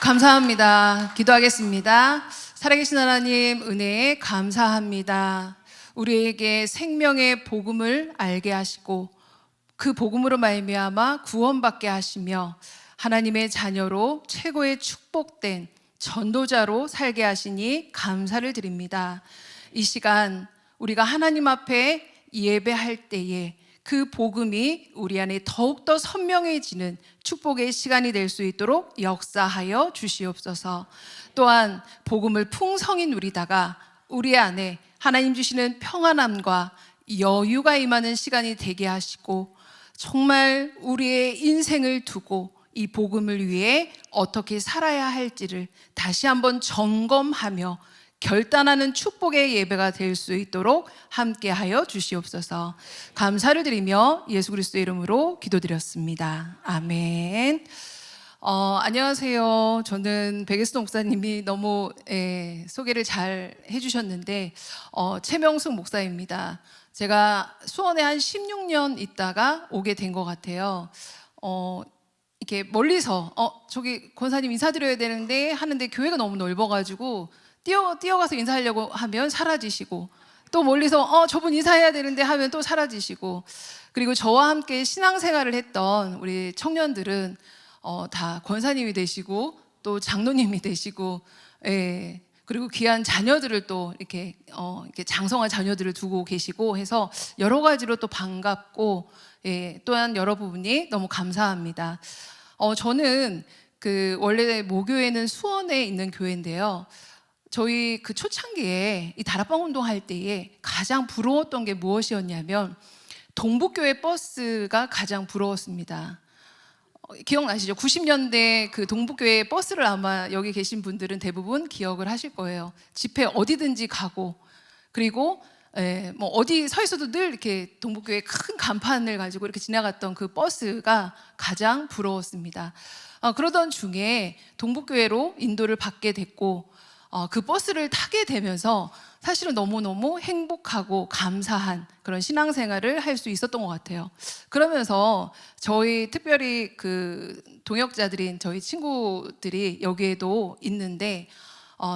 감사합니다. 기도하겠습니다. 살아계신 하나님, 은혜에 감사합니다. 우리에게 생명의 복음을 알게 하시고 그 복음으로 말미암아 구원받게 하시며 하나님의 자녀로 최고의 축복된 전도자로 살게 하시니 감사를 드립니다. 이 시간 우리가 하나님 앞에 예배할 때에 그 복음이 우리 안에 더욱더 선명해지는 축복의 시간이 될 수 있도록 역사하여 주시옵소서. 또한 복음을 풍성히 누리다가 우리 안에 하나님 주시는 평안함과 여유가 임하는 시간이 되게 하시고 정말 우리의 인생을 두고 이 복음을 위해 어떻게 살아야 할지를 다시 한번 점검하며 결단하는 축복의 예배가 될 수 있도록 함께하여 주시옵소서. 감사를 드리며 예수 그리스도의 이름으로 기도드렸습니다. 아멘. 안녕하세요. 저는 백예수 목사님이 너무 소개를 잘 해주셨는데 최명숙 목사입니다. 제가 수원에 한 16년 있다가 오게 된 것 같아요. 이렇게 멀리서 저기 권사님 인사드려야 되는데 하는데 교회가 너무 넓어가지고 뛰어가서 인사하려고 하면 사라지시고, 또 멀리서 저분 인사해야 되는데 하면 또 사라지시고, 그리고 저와 함께 신앙생활을 했던 우리 청년들은 다 권사님이 되시고 또 장로님이 되시고, 그리고 귀한 자녀들을 또 이렇게 장성한 자녀들을 두고 계시고 해서 여러 가지로 또 반갑고, 또한 여러 부분이 너무 감사합니다. 저는 원래 모교회는 수원에 있는 교회인데요. 저희 그 초창기에 이 다락방 운동할 때에 가장 부러웠던 게 무엇이었냐면 동북교회 버스가 가장 부러웠습니다. 기억나시죠? 90년대 그 동북교회 버스를 아마 여기 계신 분들은 대부분 기억을 하실 거예요. 집회 어디든지 가고, 그리고 뭐 어디 서 있어도 늘 이렇게 동북교회 큰 간판을 가지고 이렇게 지나갔던 그 버스가 가장 부러웠습니다. 그러던 중에 동북교회로 인도를 받게 됐고, 그 버스를 타게 되면서 사실은 너무너무 행복하고 감사한 그런 신앙생활을 할 수 있었던 것 같아요. 그러면서 저희 특별히 그 동역자들인 저희 친구들이 여기에도 있는데,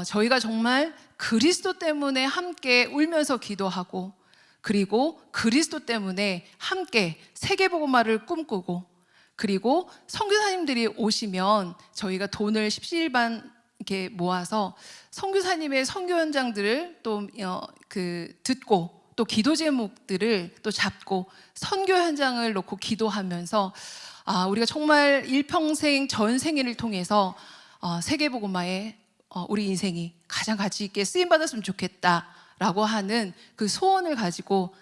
저희가 정말 그리스도 때문에 함께 울면서 기도하고, 그리고 그리스도 때문에 함께 세계복음화를 꿈꾸고, 그리고 선교사님들이 오시면 저희가 돈을 십시일반 이렇게 모아서 선교사님의 선교 현장들을 또 듣고, 또 기도 제목들을 또 잡고 선교 현장을 놓고 기도하면서 우리가 정말 일평생 전생애를 통해서 세계복음화에 우리 인생이 가장 가치 있게 쓰임 받았으면 좋겠다라고 하는 그 소원을 가지고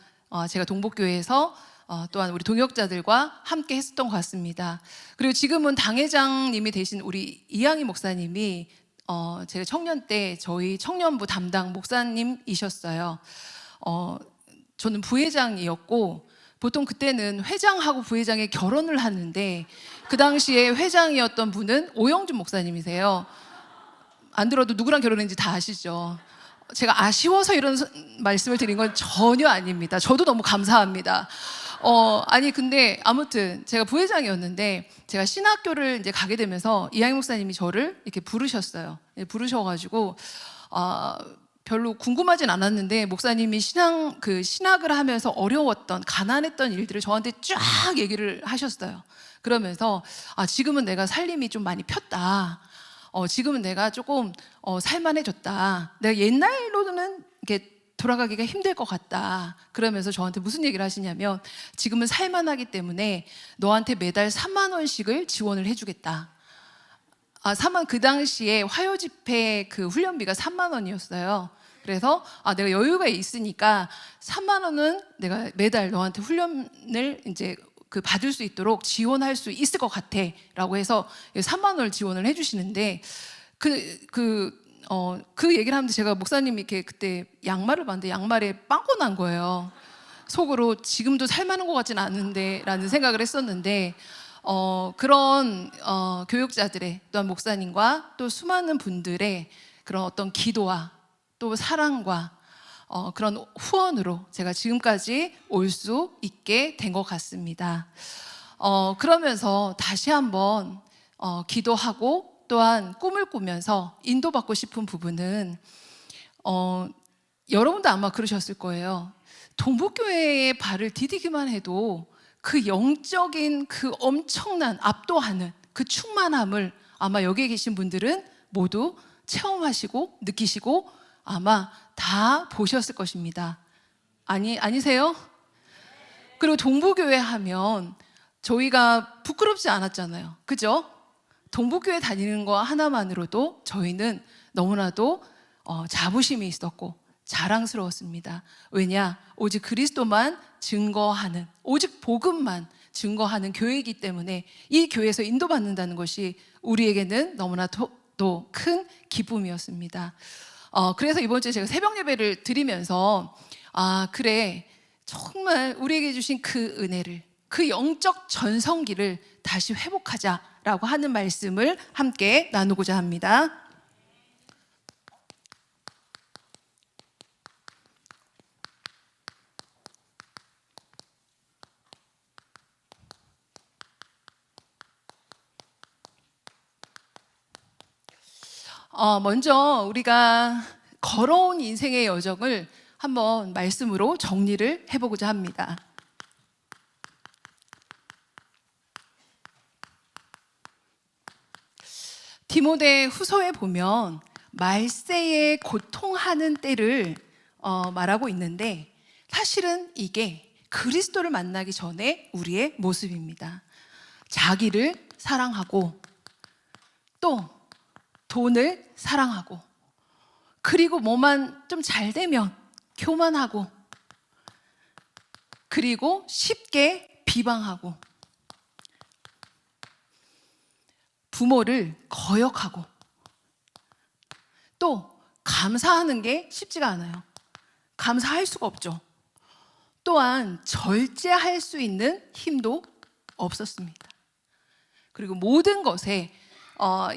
제가 동북교회에서 또한 우리 동역자들과 함께 했었던 것 같습니다. 그리고 지금은 당회장님이 되신 우리 이양희 목사님이 제가 청년 때 저희 청년부 담당 목사님이셨어요. 저는 부회장이었고, 보통 그때는 회장하고 부회장의 결혼을 하는데 그 당시에 회장이었던 분은 오영준 목사님이세요. 안 들어도 누구랑 결혼했는지 다 아시죠? 제가 아쉬워서 이런 말씀을 드린 건 전혀 아닙니다. 저도 너무 감사합니다. 근데 아무튼 제가 부회장이었는데 제가 신학교를 이제 가게 되면서 이양희 목사님이 저를 이렇게 부르셨어요. 부르셔가지고 별로 궁금하진 않았는데 목사님이 신학을 하면서 어려웠던, 가난했던 일들을 저한테 쫙 얘기를 하셨어요. 그러면서 지금은 내가 살림이 좀 많이 폈다. 지금은 내가 조금 살만해졌다. 내가 옛날로는 이렇게 돌아가기가 힘들 것 같다. 그러면서 저한테 무슨 얘기를 하시냐면, 지금은 살만하기 때문에 너한테 매달 3만 원씩을 지원을 해주겠다. 그 당시에 화요 집회 그 훈련비가 3만 원이었어요. 그래서 내가 여유가 있으니까 3만 원은 내가 매달 너한테 훈련을 이제 받을 수 있도록 지원할 수 있을 것 같아라고 해서 3만 원을 지원을 해주시는데, 그 얘기를 하는데 제가 목사님이 이렇게 그때 양말을 봤는데 양말에 빵꾸 난 거예요. 속으로 지금도 살만한 것 같진 않은데 라는 생각을 했었는데, 그런 교육자들의, 또한 목사님과 또 수많은 분들의 그런 어떤 기도와 또 사랑과 그런 후원으로 제가 지금까지 올 수 있게 된 것 같습니다. 그러면서 다시 한번 기도하고 또한 꿈을 꾸면서 인도받고 싶은 부분은 여러분도 아마 그러셨을 거예요. 동북교회에 발을 디디기만 해도 그 영적인 그 엄청난 압도하는 그 충만함을 아마 여기 계신 분들은 모두 체험하시고 느끼시고 아마 다 보셨을 것입니다. 아니세요? 그리고 동북교회 하면 저희가 부끄럽지 않았잖아요. 그죠? 동북교회 다니는 거 하나만으로도 저희는 너무나도 자부심이 있었고 자랑스러웠습니다. 왜냐? 오직 그리스도만 증거하는, 오직 복음만 증거하는 교회이기 때문에 이 교회에서 인도받는다는 것이 우리에게는 너무나 또 큰 기쁨이었습니다. 그래서 이번 주에 제가 새벽 예배를 드리면서 그래, 정말 우리에게 주신 그 은혜를, 그 영적 전성기를 다시 회복하자라고 하는 말씀을 함께 나누고자 합니다. 먼저 우리가 걸어온 인생의 여정을 한번 말씀으로 정리를 해보고자 합니다. 디모데 후서에 보면 말세에 고통하는 때를 말하고 있는데 사실은 이게 그리스도를 만나기 전에 우리의 모습입니다. 자기를 사랑하고 또 돈을 사랑하고 그리고 뭐만 좀 잘 되면 교만하고 그리고 쉽게 비방하고 부모를 거역하고 또 감사하는 게 쉽지가 않아요. 감사할 수가 없죠. 또한 절제할 수 있는 힘도 없었습니다. 그리고 모든 것에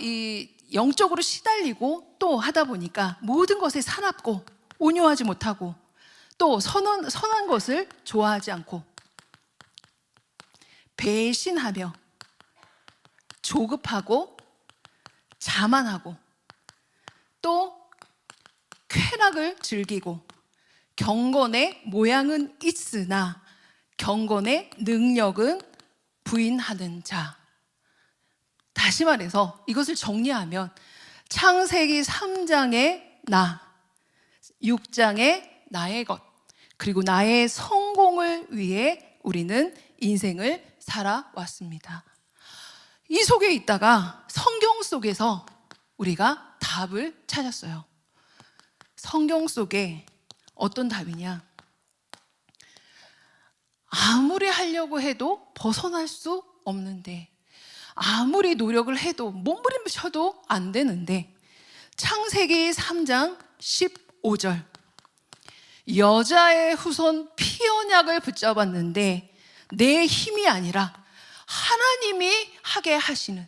이 영적으로 시달리고 또 하다 보니까 모든 것에 사납고 온유하지 못하고 또 선한 것을 좋아하지 않고 배신하며 조급하고 자만하고 또 쾌락을 즐기고 경건의 모양은 있으나 경건의 능력은 부인하는 자. 다시 말해서 이것을 정리하면 창세기 3장의 나, 6장의 나의 것, 그리고 나의 성공을 위해 우리는 인생을 살아왔습니다. 이 속에 있다가 성경 속에서 우리가 답을 찾았어요. 성경 속에 어떤 답이냐? 아무리 하려고 해도 벗어날 수 없는데 아무리 노력을 해도 몸부림쳐도 안 되는데 창세기 3장 15절 여자의 후손 피언약을 붙잡았는데 내 힘이 아니라 하나님이 하게 하시는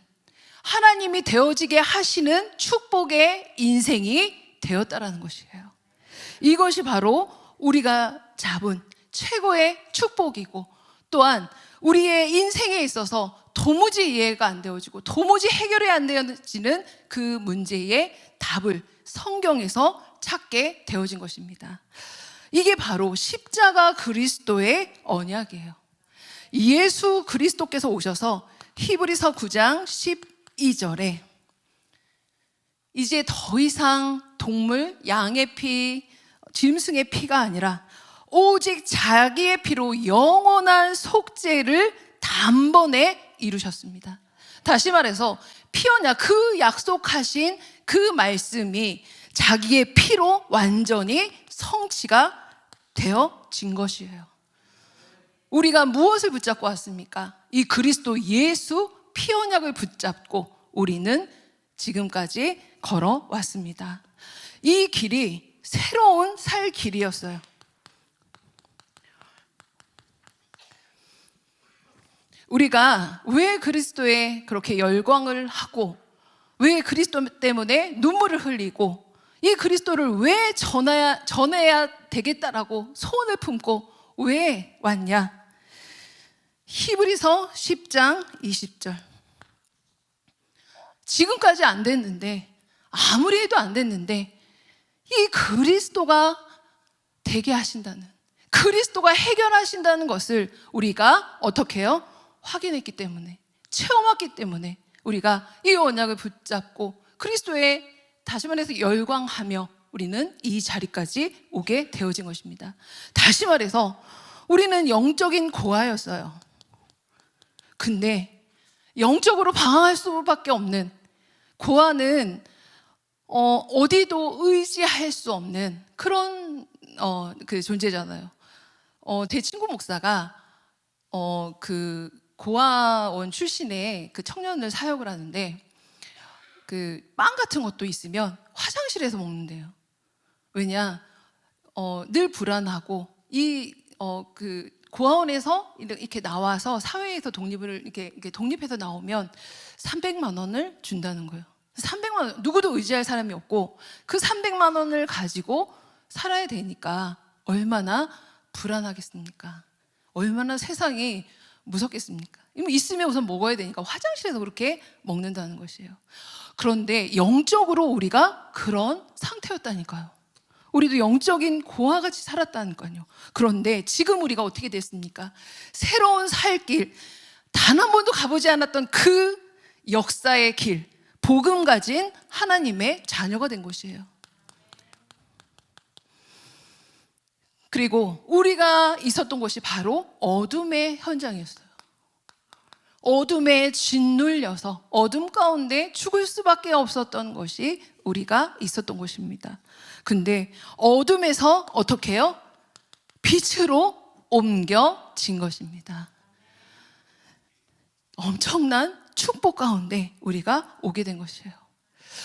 하나님이 되어지게 하시는 축복의 인생이 되었다라는 것이에요. 이것이 바로 우리가 잡은 최고의 축복이고 또한 우리의 인생에 있어서 도무지 이해가 안 되어지고 도무지 해결이 안 되어지는 그 문제의 답을 성경에서 찾게 되어진 것입니다. 이게 바로 십자가 그리스도의 언약이에요. 예수 그리스도께서 오셔서 히브리서 9장 12절에 이제 더 이상 동물, 양의 피, 짐승의 피가 아니라 오직 자기의 피로 영원한 속죄를 단번에 이루셨습니다. 다시 말해서 피언약, 그 약속하신 그 말씀이 자기의 피로 완전히 성취가 되어진 것이에요. 우리가 무엇을 붙잡고 왔습니까? 이 그리스도 예수 피언약을 붙잡고 우리는 지금까지 걸어왔습니다. 이 길이 새로운 살 길이었어요. 우리가 왜 그리스도에 그렇게 열광을 하고 왜 그리스도 때문에 눈물을 흘리고 이 그리스도를 왜 전해야 되겠다라고 소원을 품고 왜 왔냐? 히브리서 10장 20절 지금까지 안 됐는데, 아무리 해도 안 됐는데, 이 그리스도가 되게 하신다는, 그리스도가 해결하신다는 것을 우리가 어떻게 해요? 확인했기 때문에, 체험했기 때문에 우리가 이 언약을 붙잡고 그리스도에 다시 말해서 열광하며 우리는 이 자리까지 오게 되어진 것입니다. 다시 말해서 우리는 영적인 고아였어요. 근데 영적으로 방황할 수밖에 없는 고아는 어디도 의지할 수 없는 그런 그 존재잖아요. 제 친구 목사가 그 고아원 출신의 그 청년을 사역을 하는데, 그 빵 같은 것도 있으면 화장실에서 먹는데요. 왜냐, 늘 불안하고 그 고아원에서 이렇게 나와서 사회에서 이렇게 독립해서 나오면 300만 원을 준다는 거예요. 300만 원, 누구도 의지할 사람이 없고 그 300만 원을 가지고 살아야 되니까 얼마나 불안하겠습니까? 얼마나 세상이 무섭겠습니까? 있으면 우선 먹어야 되니까 화장실에서 그렇게 먹는다는 것이에요. 그런데 영적으로 우리가 그런 상태였다니까요. 우리도 영적인 고아같이 살았다니까요. 그런데 지금 우리가 어떻게 됐습니까? 새로운 살 길, 단 한 번도 가보지 않았던 그 역사의 길, 복음 가진 하나님의 자녀가 된 것이에요. 그리고 우리가 있었던 곳이 바로 어둠의 현장이었어요. 어둠에 짓눌려서 어둠 가운데 죽을 수밖에 없었던 것이 우리가 있었던 곳입니다. 근데 어둠에서 어떻게 해요? 빛으로 옮겨진 것입니다. 엄청난 축복 가운데 우리가 오게 된 것이에요.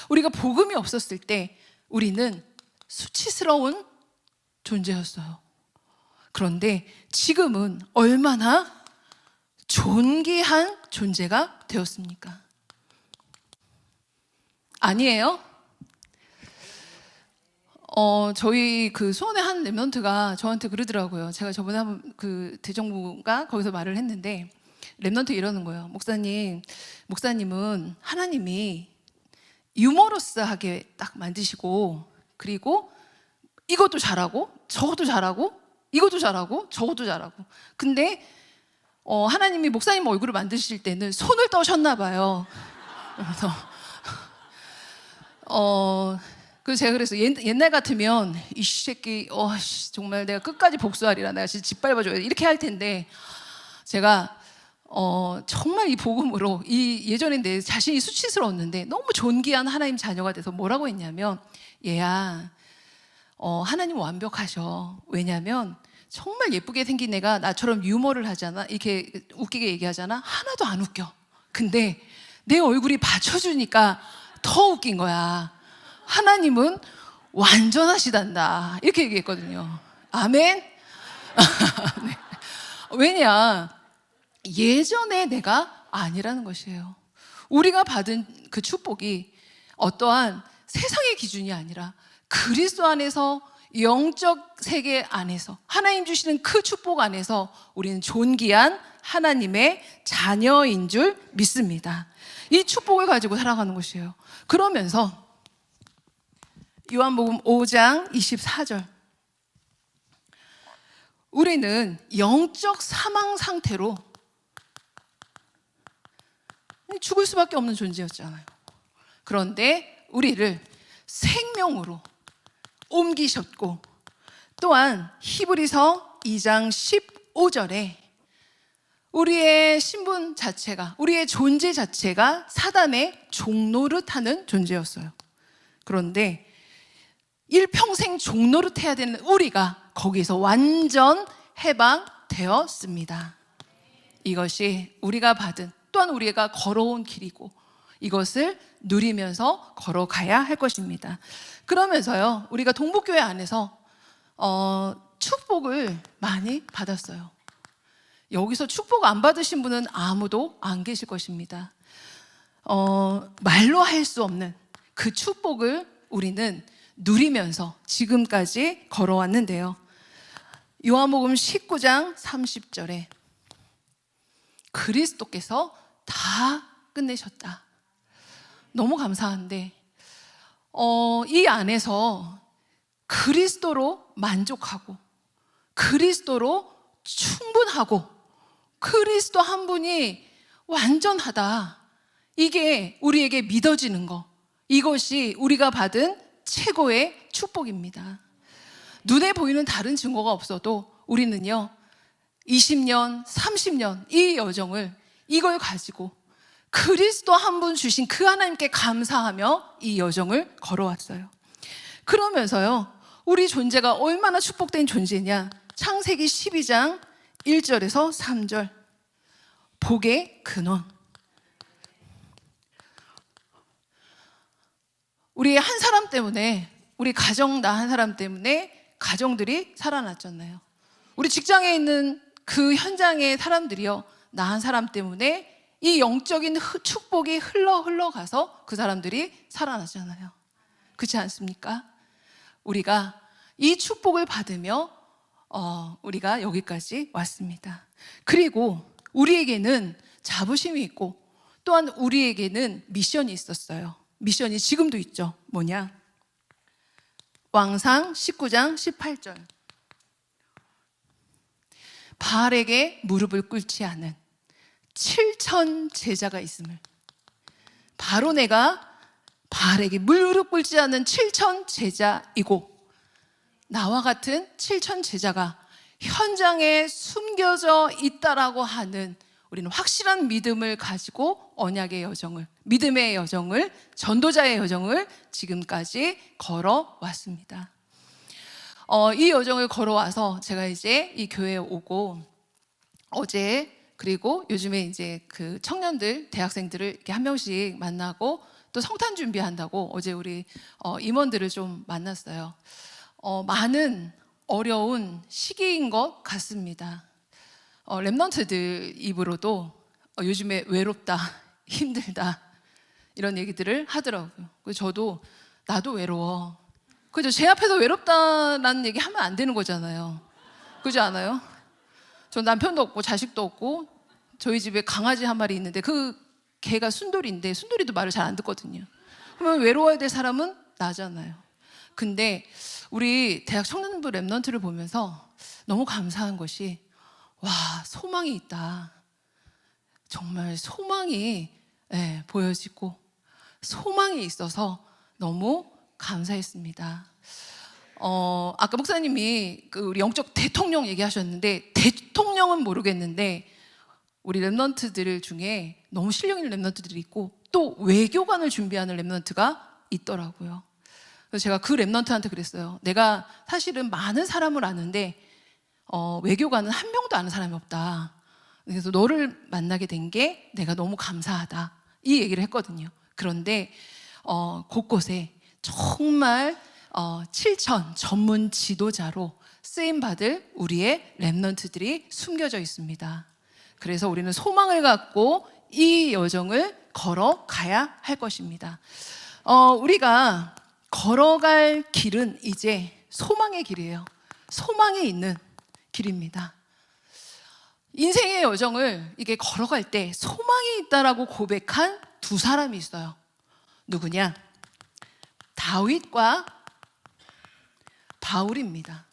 우리가 복음이 없었을 때 우리는 수치스러운 존재였어요. 그런데 지금은 얼마나 존귀한 존재가 되었습니까? 아니에요? 저희 그 수원의 한 랩런트가 저한테 그러더라고요. 제가 저번에 한번 그 대정부가 거기서 말을 했는데, 랩런트 이러는 거예요. 목사님은 하나님이 유머러스하게 딱 만드시고, 그리고 이것도 잘하고 저것도 잘하고 이것도 잘하고 저것도 잘하고, 근데 하나님이 목사님 얼굴을 만드실 때는 손을 떠셨나 봐요. 그래서 그래서 제가 그래서 옛날 같으면 이 새끼 정말 내가 끝까지 복수하리라, 내가 진짜 짓밟아줘야 이렇게 할 텐데, 제가 정말 이 복음으로 예전에 내 자신이 수치스러웠는데 너무 존귀한 하나님 자녀가 돼서 뭐라고 했냐면, 얘야, 하나님 완벽하셔. 왜냐면 정말 예쁘게 생긴 애가 나처럼 유머를 하잖아, 이렇게 웃기게 얘기하잖아, 하나도 안 웃겨. 근데 내 얼굴이 받쳐주니까 더 웃긴 거야. 하나님은 완전하시단다, 이렇게 얘기했거든요. 아멘. 네. 왜냐, 예전에 내가 아니라는 것이에요. 우리가 받은 그 축복이 어떠한 세상의 기준이 아니라 그리스도 안에서, 영적 세계 안에서, 하나님 주시는 그 축복 안에서 우리는 존귀한 하나님의 자녀인 줄 믿습니다. 이 축복을 가지고 살아가는 것이에요. 그러면서 요한복음 5장 24절, 우리는 영적 사망 상태로 죽을 수밖에 없는 존재였잖아요. 그런데 우리를 생명으로 옮기셨고, 또한 히브리서 2장 15절에 우리의 신분 자체가, 우리의 존재 자체가 사단의 종노릇하는 존재였어요. 그런데 일평생 종노릇해야 되는 우리가 거기서 완전 해방되었습니다. 이것이 우리가 받은, 또한 우리가 걸어온 길이고, 이것을 누리면서 걸어가야 할 것입니다. 그러면서요, 우리가 동북교회 안에서 축복을 많이 받았어요. 여기서 축복 안 받으신 분은 아무도 안 계실 것입니다. 말로 할 수 없는 그 축복을 우리는 누리면서 지금까지 걸어왔는데요. 요한복음 19장 30절에 그리스도께서 다 끝내셨다. 너무 감사한데 이 안에서 그리스도로 만족하고 그리스도로 충분하고 그리스도 한 분이 완전하다, 이게 우리에게 믿어지는 거, 이것이 우리가 받은 최고의 축복입니다. 눈에 보이는 다른 증거가 없어도 우리는요 20년, 30년 이 여정을, 이걸 가지고 그리스도 한 분 주신 그 하나님께 감사하며 이 여정을 걸어왔어요. 그러면서요 우리 존재가 얼마나 축복된 존재냐, 창세기 12장 1절에서 3절, 복의 근원. 우리 한 사람 때문에, 우리 가정 나 한 사람 때문에 가정들이 살아났잖아요. 우리 직장에 있는 그 현장의 사람들이요, 나 한 사람 때문에 이 영적인 축복이 흘러가서 그 사람들이 살아나잖아요. 그렇지 않습니까? 우리가 이 축복을 받으며 우리가 여기까지 왔습니다. 그리고 우리에게는 자부심이 있고 또한 우리에게는 미션이 있었어요. 미션이 지금도 있죠. 뭐냐? 왕상 19장 18절, 바알에게 무릎을 꿇지 않은 7천 제자가 있음을. 바로 내가 바알에게 무릎 꿇지 않은 7천 제자이고 나와 같은 7천 제자가 현장에 숨겨져 있다라고 하는, 우리는 확실한 믿음을 가지고 언약의 여정을, 믿음의 여정을, 전도자의 여정을 지금까지 걸어왔습니다. 이 여정을 걸어와서 제가 이제 이 교회에 오고 어제, 그리고 요즘에 이제 그 청년들, 대학생들을 이렇게 한 명씩 만나고 또 성탄 준비한다고 어제 우리 임원들을 좀 만났어요. 많은 어려운 시기인 것 같습니다. 랩런트들 입으로도 요즘에 외롭다, 힘들다 이런 얘기들을 하더라고요. 그래서 저도 나도 외로워. 그죠? 제 앞에서 외롭다라는 얘기 하면 안 되는 거잖아요. 그렇지 않아요? 저 남편도 없고 자식도 없고 저희 집에 강아지 한 마리 있는데 그 개가 순돌이인데 순돌이도 말을 잘 안 듣거든요. 그러면 외로워야 될 사람은 나잖아요. 근데 우리 대학 청년부 랩런트를 보면서 너무 감사한 것이, 와, 소망이 있다. 정말 소망이 보여지고 소망이 있어서 너무 감사했습니다. 아까 목사님이 우리 영적 대통령 얘기하셨는데, 대통령은 모르겠는데 우리 랩런트들 중에 너무 실력 있는 랩런트들이 있고 또 외교관을 준비하는 랩런트가 있더라고요. 그래서 제가 그 랩런트한테 그랬어요. 내가 사실은 많은 사람을 아는데 외교관은 한 명도 아는 사람이 없다. 그래서 너를 만나게 된 게 내가 너무 감사하다, 이 얘기를 했거든요. 그런데 곳곳에 정말 7천 전문 지도자로 쓰임받을 우리의 랩런트들이 숨겨져 있습니다. 그래서 우리는 소망을 갖고 이 여정을 걸어가야 할 것입니다. 우리가 걸어갈 길은 이제 소망의 길이에요. 소망이 있는 길입니다. 인생의 여정을 이게 걸어갈 때 소망이 있다라고 고백한 두 사람이 있어요. 누구냐? 다윗과 바울입니다.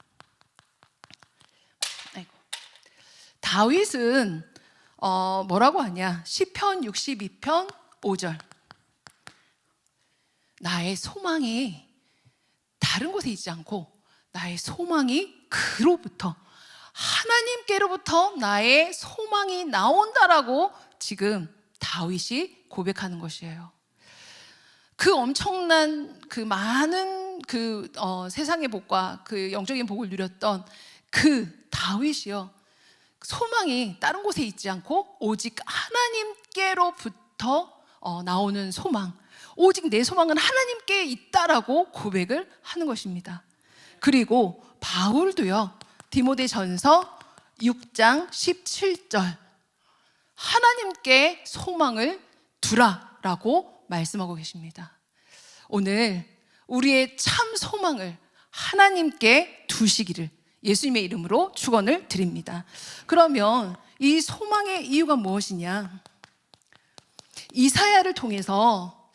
다윗은 뭐라고 하냐? 시편 62편 5절, 나의 소망이 다른 곳에 있지 않고 나의 소망이 그로부터, 하나님께로부터 나의 소망이 나온다라고 지금 다윗이 고백하는 것이에요. 그 엄청난 그 많은 세상의 복과 그 영적인 복을 누렸던 그 다윗이요, 소망이 다른 곳에 있지 않고 오직 하나님께로부터 나오는 소망, 오직 내 소망은 하나님께 있다라고 고백을 하는 것입니다. 그리고 바울도요, 디모데전서 6장 17절, 하나님께 소망을 두라라고 말씀하고 계십니다. 오늘 우리의 참 소망을 하나님께 두시기를 예수님의 이름으로 축원을 드립니다. 그러면 이 소망의 이유가 무엇이냐? 이사야를 통해서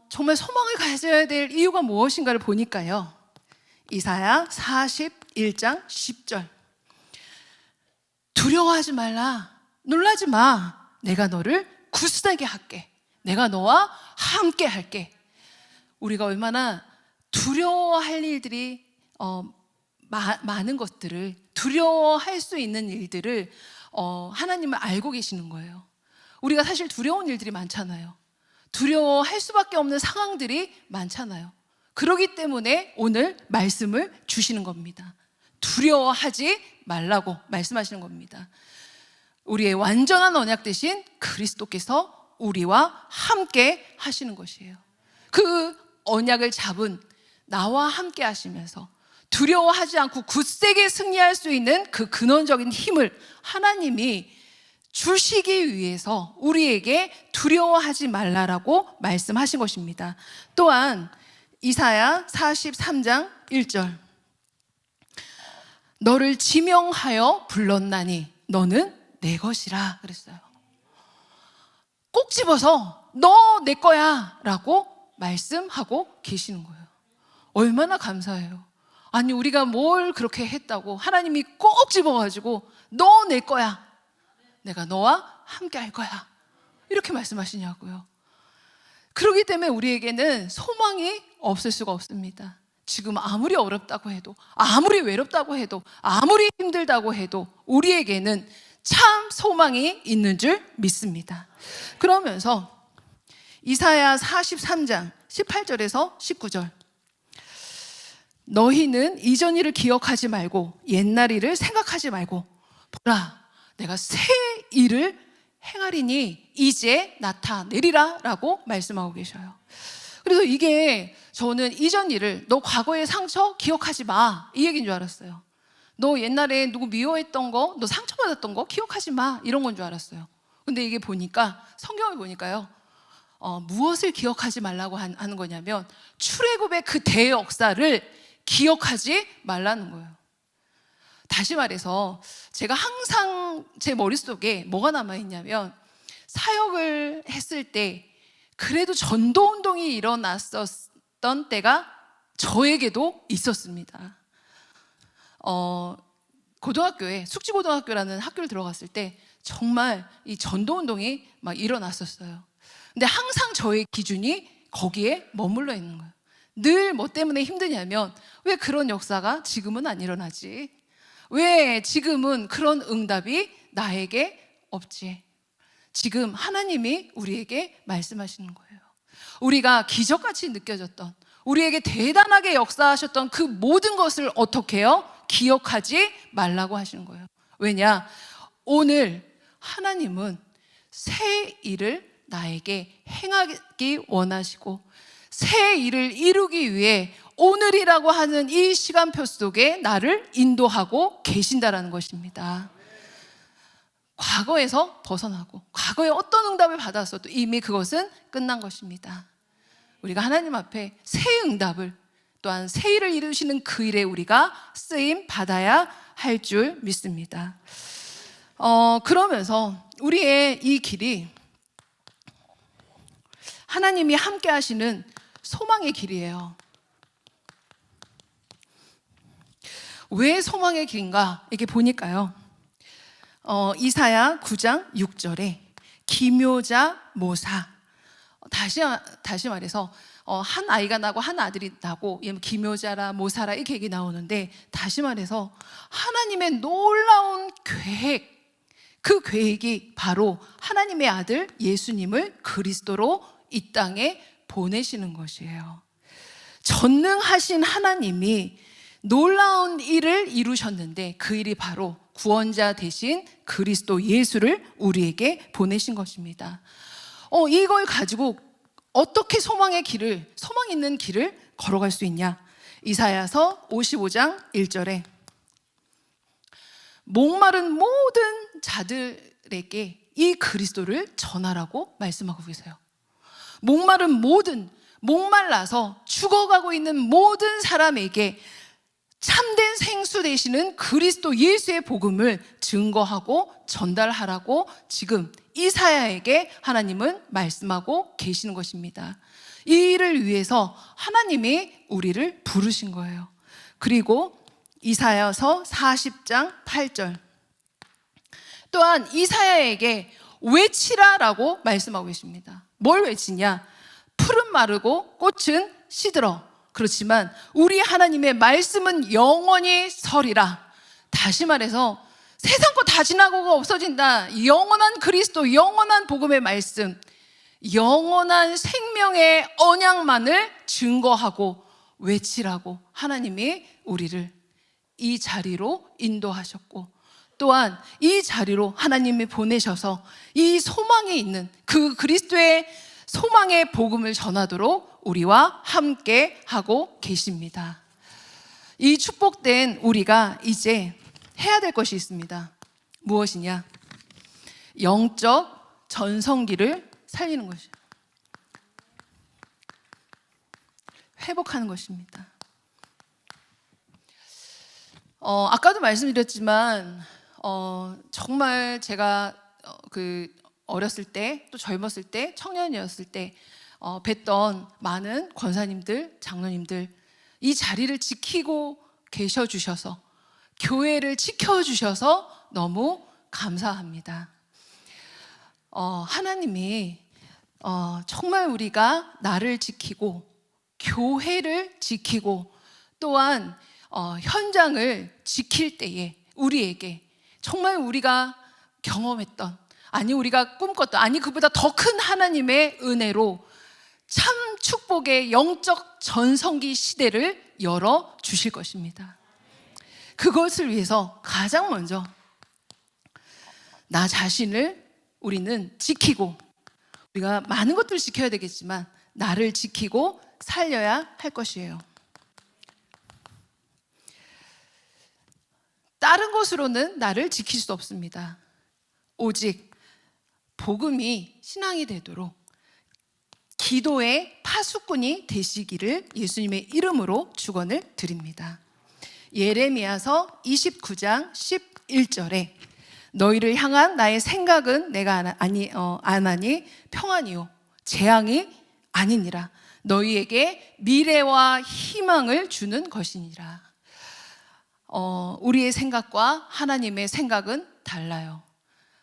정말 소망을 가져야 될 이유가 무엇인가를 보니까요, 이사야 41장 10절, 두려워하지 말라, 놀라지 마, 내가 너를 굳세게 할게, 내가 너와 함께 할게. 우리가 얼마나 두려워할 일들이 많은 것들을, 두려워할 수 있는 일들을 하나님은 알고 계시는 거예요. 우리가 사실 두려운 일들이 많잖아요. 두려워할 수밖에 없는 상황들이 많잖아요. 그렇기 때문에 오늘 말씀을 주시는 겁니다. 두려워하지 말라고 말씀하시는 겁니다. 우리의 완전한 언약 대신 그리스도께서 우리와 함께 하시는 것이에요. 그 언약을 잡은 나와 함께 하시면서 두려워하지 않고 굳세게 승리할 수 있는 그 근원적인 힘을 하나님이 주시기 위해서 우리에게 두려워하지 말라라고 말씀하신 것입니다. 또한 이사야 43장 1절, 너를 지명하여 불렀나니 너는 내 것이라 그랬어요. 꼭 집어서 너 내 거야 라고 말씀하고 계시는 거예요. 얼마나 감사해요. 아니, 우리가 뭘 그렇게 했다고 하나님이 꼭 집어가지고 너 내 거야, 내가 너와 함께 할 거야, 이렇게 말씀하시냐고요. 그렇기 때문에 우리에게는 소망이 없을 수가 없습니다. 지금 아무리 어렵다고 해도, 아무리 외롭다고 해도, 아무리 힘들다고 해도 우리에게는 참 소망이 있는 줄 믿습니다. 그러면서 이사야 43장 18절에서 19절, 너희는 이전 일을 기억하지 말고 옛날 일을 생각하지 말고 보라, 내가 새 일을 행하리니 이제 나타내리라 라고 말씀하고 계셔요. 그래서 이게 저는 이전 일을, 너 과거의 상처 기억하지 마, 이 얘기인 줄 알았어요. 너 옛날에 누구 미워했던 거, 너 상처받았던 거 기억하지 마, 이런 건 줄 알았어요. 근데 이게 보니까, 성경을 보니까요, 무엇을 기억하지 말라고 하는 거냐면 출애굽의 그 대역사를 기억하지 말라는 거예요. 다시 말해서 제가 항상 제 머릿속에 뭐가 남아있냐면, 사역을 했을 때 그래도 전도운동이 일어났었던 때가 저에게도 있었습니다. 고등학교에, 숙지고등학교라는 학교를 들어갔을 때 정말 이 전도운동이 막 일어났었어요. 근데 항상 저의 기준이 거기에 머물러 있는 거예요. 늘 뭐 때문에 힘드냐면, 왜 그런 역사가 지금은 안 일어나지? 왜 지금은 그런 응답이 나에게 없지? 지금 하나님이 우리에게 말씀하시는 거예요. 우리가 기적같이 느껴졌던, 우리에게 대단하게 역사하셨던 그 모든 것을 어떻게 해요? 기억하지 말라고 하시는 거예요. 왜냐? 오늘 하나님은 새 일을 나에게 행하기 원하시고, 새 일을 이루기 위해 오늘이라고 하는 이 시간표 속에 나를 인도하고 계신다라는 것입니다. 과거에서 벗어나고 과거에 어떤 응답을 받았어도 이미 그것은 끝난 것입니다. 우리가 하나님 앞에 새 응답을, 또한 새 일을 이루시는 그 일에 우리가 쓰임 받아야 할 줄 믿습니다. 그러면서 우리의 이 길이 하나님이 함께 하시는 소망의 길이에요. 왜 소망의 길인가? 이게 보니까요, 이사야 9장 6절에 기묘자 모사, 다시 말해서 한 아이가 나고 한 아들이 나고 기묘자라 모사라 이렇게 얘기 나오는데, 다시 말해서 하나님의 놀라운 계획, 그 계획이 바로 하나님의 아들 예수님을 그리스도로 이 땅에 보내시는 것이에요. 전능하신 하나님이 놀라운 일을 이루셨는데, 그 일이 바로 구원자 대신 그리스도 예수를 우리에게 보내신 것입니다. 이걸 가지고 어떻게 소망의 길을, 소망 있는 길을 걸어갈 수 있냐? 이사야서 55장 1절에 목마른 모든 자들에게 이 그리스도를 전하라고 말씀하고 계세요. 목말라서 죽어가고 있는 모든 사람에게 참된 생수 되시는 그리스도 예수의 복음을 증거하고 전달하라고 지금 이사야에게 하나님은 말씀하고 계시는 것입니다. 이 일을 위해서 하나님이 우리를 부르신 거예요. 그리고 이사야서 40장 8절 또한 이사야에게 외치라라고 말씀하고 계십니다. 뭘 외치냐? 풀은 마르고 꽃은 시들어. 그렇지만 우리 하나님의 말씀은 영원히 서리라. 다시 말해서 세상 거 다 지나고가 없어진다. 영원한 그리스도, 영원한 복음의 말씀, 영원한 생명의 언약만을 증거하고 외치라고 하나님이 우리를 이 자리로 인도하셨고, 또한 이 자리로 하나님이 보내셔서 이 소망이 있는 그 그리스도의 소망의 복음을 전하도록 우리와 함께 하고 계십니다. 이 축복된 우리가 이제 해야 될 것이 있습니다. 무엇이냐? 영적 전성기를 살리는 것이에요. 회복하는 것입니다. 아까도 말씀드렸지만 정말 제가 어렸을 때, 또 젊었을 때, 청년이었을 때 뵀던 많은 권사님들, 장로님들, 이 자리를 지키고 계셔 주셔서, 교회를 지켜주셔서 너무 감사합니다. 하나님이 정말 우리가 나를 지키고 교회를 지키고 또한 현장을 지킬 때에 우리에게 정말 우리가 경험했던, 아니 우리가 꿈꿨던, 아니 그보다 더 큰 하나님의 은혜로 참 축복의 영적 전성기 시대를 열어 주실 것입니다. 그것을 위해서 가장 먼저 나 자신을 우리는 지키고, 우리가 많은 것들을 지켜야 되겠지만 나를 지키고 살려야 할 것이에요. 다른 것으로는 나를 지킬 수 없습니다. 오직 복음이 신앙이 되도록 기도의 파수꾼이 되시기를 예수님의 이름으로 축원을 드립니다. 예레미야서 29장 11절에 너희를 향한 나의 생각은 내가 아나니 평안이요 재앙이 아니니라. 너희에게 미래와 희망을 주는 것이니라. 우리의 생각과 하나님의 생각은 달라요.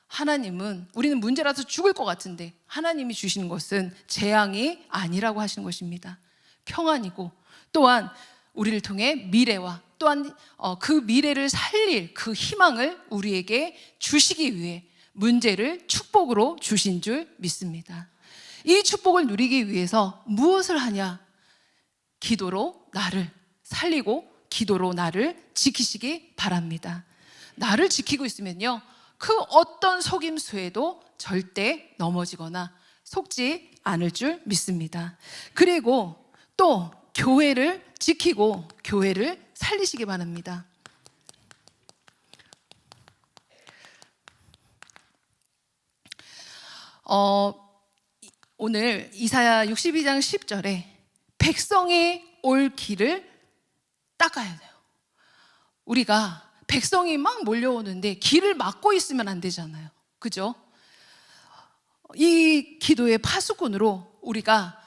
하나님은, 우리는 문제라서 죽을 것 같은데 하나님이 주시는 것은 재앙이 아니라고 하시는 것입니다. 평안이고, 또한 우리를 통해 미래와 또한 그 미래를 살릴 그 희망을 우리에게 주시기 위해 문제를 축복으로 주신 줄 믿습니다. 이 축복을 누리기 위해서 무엇을 하냐? 기도로 나를 살리고 기도로 나를 지키시기 바랍니다. 나를 지키고 있으면요, 그 어떤 속임수에도 절대 넘어지거나 속지 않을 줄 믿습니다. 그리고 또 교회를 지키고 교회를 살리시기 바랍니다. 오늘 이사야 62장 10절에 백성이 올 길을 닦아야 돼요. 우리가 백성이 막 몰려오는데 길을 막고 있으면 안 되잖아요. 그죠? 이 기도의 파수꾼으로 우리가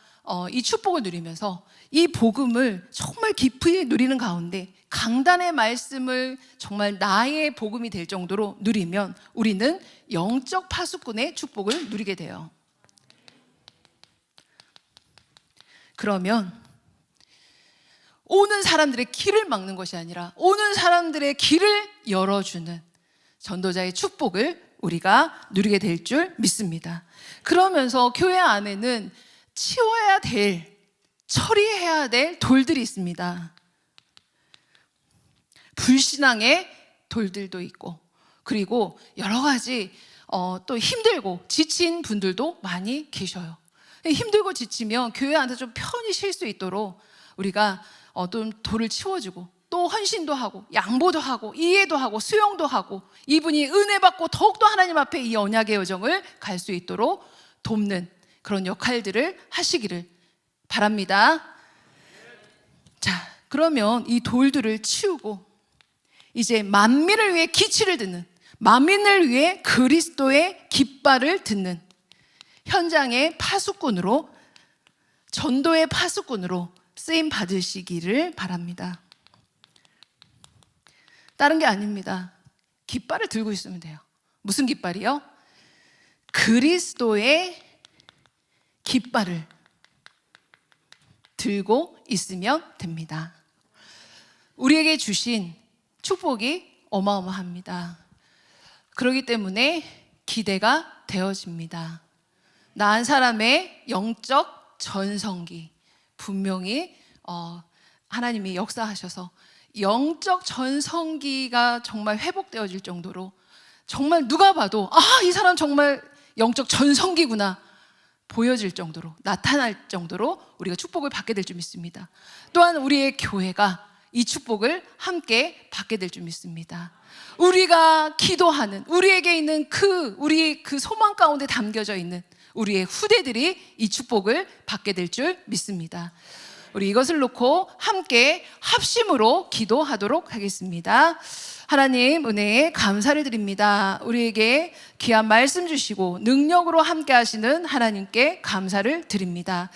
이 축복을 누리면서 이 복음을 정말 깊이 누리는 가운데 강단의 말씀을 정말 나의 복음이 될 정도로 누리면 우리는 영적 파수꾼의 축복을 누리게 돼요. 그러면 오는 사람들의 길을 막는 것이 아니라 오는 사람들의 길을 열어주는 전도자의 축복을 우리가 누리게 될 줄 믿습니다. 그러면서 교회 안에는 치워야 될, 처리해야 될 돌들이 있습니다. 불신앙의 돌들도 있고, 그리고 여러 가지 또 힘들고 지친 분들도 많이 계셔요. 힘들고 지치면 교회 안에서 좀 편히 쉴 수 있도록 우리가 또 돌을 치워주고, 또 헌신도 하고 양보도 하고 이해도 하고 수용도 하고, 이분이 은혜 받고 더욱더 하나님 앞에 이 언약의 여정을 갈 수 있도록 돕는 그런 역할들을 하시기를 바랍니다. 자, 그러면 이 돌들을 치우고 이제 만민을 위해 기치를 듣는, 만민을 위해 그리스도의 깃발을 듣는 현장의 파수꾼으로, 전도의 파수꾼으로 쓰임 받으시기를 바랍니다. 다른 게 아닙니다. 깃발을 들고 있으면 돼요. 무슨 깃발이요? 그리스도의 깃발을 들고 있으면 됩니다. 우리에게 주신 축복이 어마어마합니다. 그렇기 때문에 기대가 되어집니다. 나 한 사람의 영적 전성기, 분명히 하나님이 역사하셔서 영적 전성기가 정말 회복되어질 정도로, 정말 누가 봐도 이 사람 정말 영적 전성기구나 보여질 정도로, 나타날 정도로 우리가 축복을 받게 될 줄 믿습니다. 또한 우리의 교회가 이 축복을 함께 받게 될 줄 믿습니다. 우리가 기도하는, 우리에게 있는 우리의 그 소망 가운데 담겨져 있는 우리의 후대들이 이 축복을 받게 될 줄 믿습니다. 우리 이것을 놓고 함께 합심으로 기도하도록 하겠습니다. 하나님, 은혜에 감사를 드립니다. 우리에게 귀한 말씀 주시고 능력으로 함께 하시는 하나님께 감사를 드립니다.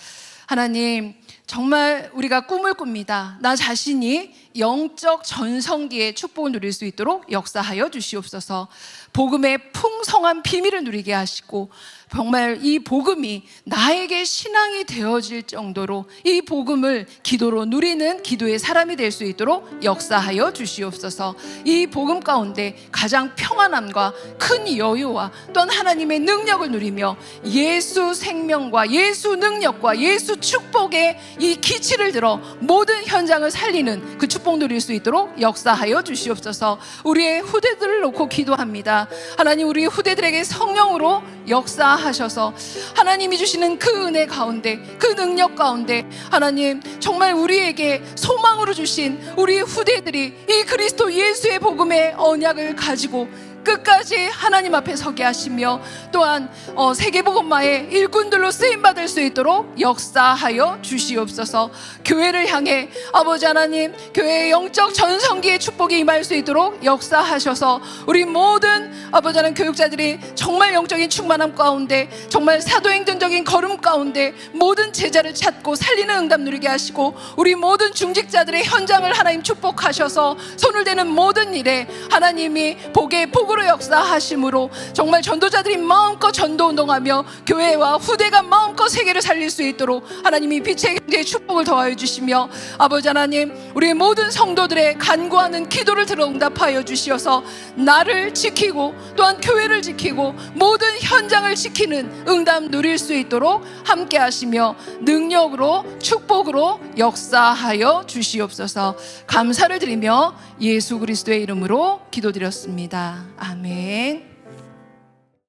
하나님, 정말 우리가 꿈을 꿉니다. 나 자신이 영적 전성기의 축복을 누릴 수 있도록 역사하여 주시옵소서. 복음의 풍성한 비밀을 누리게 하시고, 정말 이 복음이 나에게 신앙이 되어질 정도로 이 복음을 기도로 누리는 기도의 사람이 될 수 있도록 역사하여 주시옵소서. 이 복음 가운데 가장 평안함과 큰 여유와 또한 하나님의 능력을 누리며 예수 생명과 예수 능력과 예수 축복의 이 기치를 들어 모든 현장을 살리는 그 축복 누릴 수 있도록 역사하여 주시옵소서. 우리의 후대들을 놓고 기도합니다. 하나님, 우리 후대들에게 성령으로 역사하셔서 하나님이 주시는 그 은혜 가운데, 그 능력 가운데 하나님, 정말 우리에게 소망으로 주신 우리 후대들이 이 그리스도 예수의 복음의 언약을 가지고 끝까지 하나님 앞에 서게 하시며, 또한 세계복음화의 일꾼들로 쓰임받을 수 있도록 역사하여 주시옵소서. 교회를 향해 아버지 하나님, 교회의 영적 전성기의 축복이 임할 수 있도록 역사하셔서 우리 모든 아버지 하나님 교육자들이 정말 영적인 충만함 가운데, 정말 사도행전적인 걸음 가운데 모든 제자를 찾고 살리는 응답 누리게 하시고, 우리 모든 중직자들의 현장을 하나님 축복하셔서 손을 대는 모든 일에 하나님이 복의 복으로 역사하심으로 정말 전도자들이 마음껏 전도운동하며 교회와 후대가 마음껏 세계를 살릴 수 있도록 하나님이 빛의 경제의 축복을 더하여 주시며, 아버지 하나님, 우리 모든 성도들의 간구하는 기도를 들어 응답하여 주시어서 나를 지키고 또한 교회를 지키고 모든 현장을 지키는 응답 누릴 수 있도록 함께 하시며 능력으로 축복으로 역사하여 주시옵소서. 감사를 드리며 예수 그리스도의 이름으로 기도드렸습니다. 아멘.